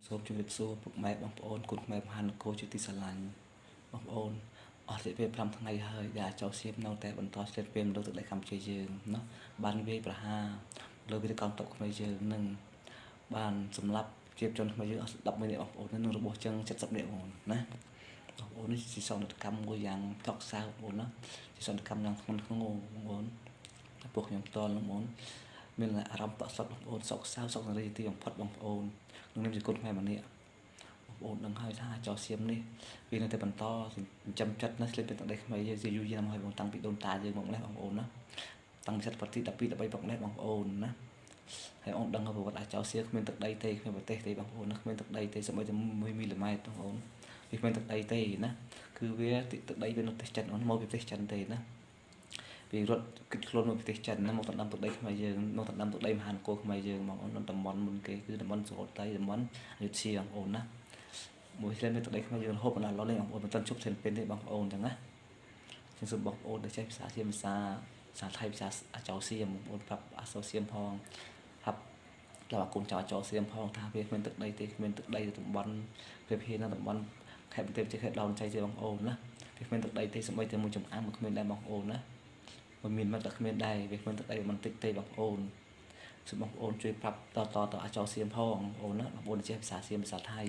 សូមជម្រាបសួរពុកម៉ែបងប្អូនគុណខ្មែរមហានគរជាទីស្រឡាញ់បងប្អូនអស់រយៈពេល5ថ្ងៃហើយដែលអាចោសៀបនៅតែបន្តឆ្លៀតពេលលើទឹកដីកម្ពុជាយើងណាបានវាយប្រហារលើវិទ្យាកម្មតបខ្មែរយើងនឹងបានសម្លាប់ជាជនខ្មែរយើងអស់10នាក់បងប្អូននឹងរបស់ចឹង70នាក់បងណាបងប្អូននេះជាសន្តិកម្មមួយយ៉ាងតក់សៅបងប្អូនណាជាសន្តិកម្មយ៉ាងធ្ងន់ធ្ងរបងប្អូនពួកខ្ញុំផ្ទាល់បងប្អូនមានអារម្មណ៍តក់ស្លុតបងប្អូនសោកសៅសោកសន្តិទីបំផុតបងប្អូននឹងជាគុណខ្មែរម្នាក់បងប្អូនដឹងហើយថាចោសសៀមនេះវានៅតែបន្តចិញ្ចឹមចិត្តណាស្លេបទឹកដីខ្មែរយើងជាយូរយារមកហើយបងតាំងពីដូនតាយើងមកម្លេះបងប្អូនណាតាំងពីសតវត្សទី12 13មកម្លេះបងប្អូនណាហើយអូនដឹងហើយប្រវត្តិអាចោសសៀមគ្មានទឹកដីទេគ្មានប្រទេសទេបងប្អូនណាគ្មានទឹកដីទេសូម្បីតែ1មីលីម៉ែត្របងប្អូនវាគ្មានទឹកដីទេណាគឺវាទឹកដីវានៅប្រទេសចិនអូនមកពីប្រទេសចិនទេណាវារត់គិតខ្លួនមកប្រទេសចិនណាមកតាមទឹកដីខ្មែរយើងមកតាមទឹកដីមហានគរខ្មែរយើងបងប្អូនតំបន់មុនគេគឺតំបន់សុខតៃតំបន់អយុធ្យាបងប្អូនណាមួយឆ្លៀននៅទឹកដីខ្មែរយើងរហូតបណ្ដាឡលេងបងប្អូនមិនទាន់ជប់ឆ្លៀនពេលទេបងប្អូនចឹងណាចឹងសូមបងប្អូនដែលចេះភាសាសៀមភាសាថៃភាសាចៅសៀមបងប្អូនប្រាប់អក្សរសៀមផងប្រាប់ដល់កូនចៅចៅសៀមផងថាវាគ្មានទឹកដីទេគ្មានទឹកដីតំបន់ព្រះភិនៅតំបន់ខេត្តបន្ទាយជាខេត្តដោនជ័យទេបងប្អូនណាវាគ្មានទឹកដីទេសូម្បីតែមួយចំអាំក៏គ្មានដែរបងប្អូនណាមិនមានមកតែគ្មានដែរវាគ្មានទឹកដីបន្តិចទេបងប្អូនសូមបងប្អូនជួយប្រាប់តអាចោសៀមផងបងប្អូនណាបងប្អូនចេះភាសាសៀមភាសាថៃ